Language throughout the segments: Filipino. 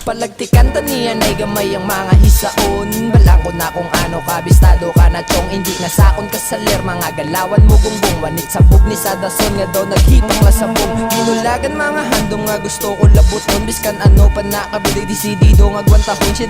Palagtikan taniyan ay gamay ang mga hisaon. Balangko na kung ano kabistado ka na chong. Hindi nasakon ka sa ler, mga galawan mo gunggong. Wanit sabog ni Sadason nga daw naghipak la sabong. Ginulagan mga handong nga gusto ko labuton. Biskan ano pa nakabili disidido nga gwantahon. 100%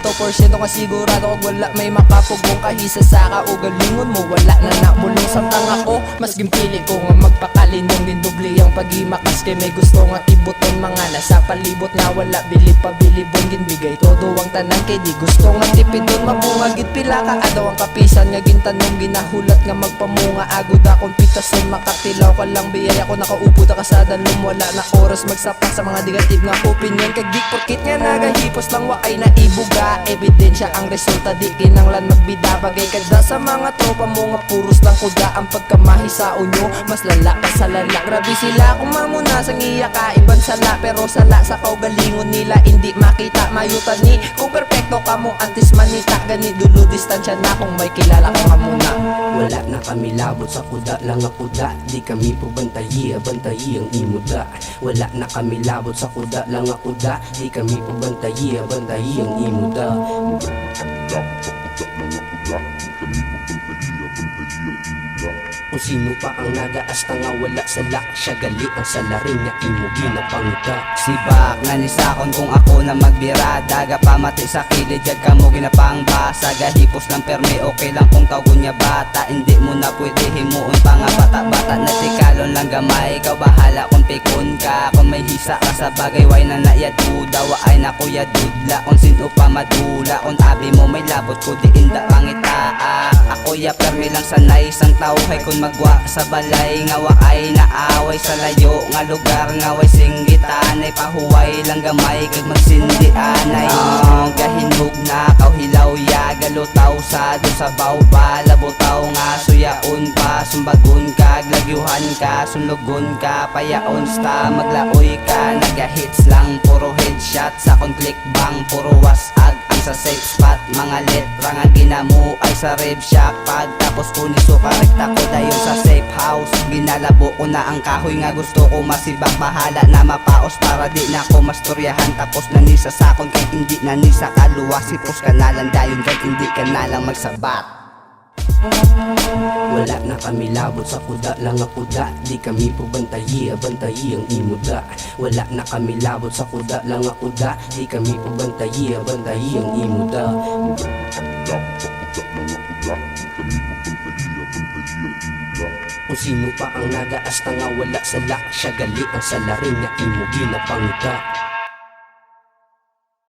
ka sigurado kag wala may makapugong. Kahisa sa kaugalingon mo wala na namulong. Samtang ako mas gimpili ko nga magpakalinong. Dindubli ang pagimakas kay may gusto nga ibuton. Mga nasa palibot nga wala bili pabilibon. Ginbigay todo ang tanan kay di gusto nga tipidon. Mabungagit pila ka adaw ang kapisan nga gintanong. Ginahulat nga magpamunga agud akong pitason. Makatilaw ka lang biyaya ko nakaupo ta kasada nung wala na oras magsapak sa mga negative nga opinion. Kag di porkit nga nagahipos lang waay na ibuga. Ebidensya ang resulta di kinanglan magbida. Bagay kada sa mga tropa mo nga puros lang kuda. Ang pagkamahisaon nyo mas lala pa sa lala. Grabe sila kung mamuna sang iya kaiban sala. Pero sala sa kaugalingon nila hindi makita mayutan ni. Kung perfecto ka mong antis manita gani dulo distansya na kung may kilala ka muna. Wala na kami labot sa kuda lang nga kuda. Di kami po bantayi, bantayi ang imuda. Wala na kami labot sa kuda lang nga kuda. Di kami po bantayi, bantayi ang imuda. Kung sino pa ang nagaasta nga wala sala. Siya gali ang salarin nga imo ginapangita. Sibak nga ni sakon kung ako na magbira. Daga pamati sa kilid jag kamo ginapang basa. Gahipos lang perme okay lang kung tawgon niya bata. Hindi mo na pwede himuon pa nga bata-bata. Natikalon lang gamay, ikaw bahala kung pikon ka. Kung may hisa ka sa bagay way na nayaduda. Waay na kuya dudla kung sino pa madula. Kung abi mo may labot ko di inda pangita. Ako ya perme lang sanay isang tawhay kung magwa sa balay nga waay na away sa layo nga lugar nga way singgitan ay pahuway lang gamay kag magsindi anay gahinog na kauhilaw ya galutaw sa do sa bawba labutaw nga suyaon pa sumbagon kag lagyuhan ka sunlugon ka payaon sta maglaoy ka nagahits lang puro headshot sa kon click bang puro wasag ang sa safe spot mga letra nga ginamo ay sa rib shack pagtapos uniso karekta ko dayon sa safe house ginalabo ko na ang kahoy nga gusto ko masibak bahala na mapaos para di na ko mastoryahan tapos na ni sa sakon kay hindi na ni sa kaluwa sipos ka na lang dayon kay hindi ka na lang magsabat. Wala na kami labot sa kuda lang nga kuda. Di kami po bantayi, bantayi ang imuda. Wala na kami labot sa kuda lang nga kuda. Di kami po bantayi, bantayi ang imuda. Kung sino pa ang nagaasta nga wala sala. Siya gali ang salarin nga imo ginapangita.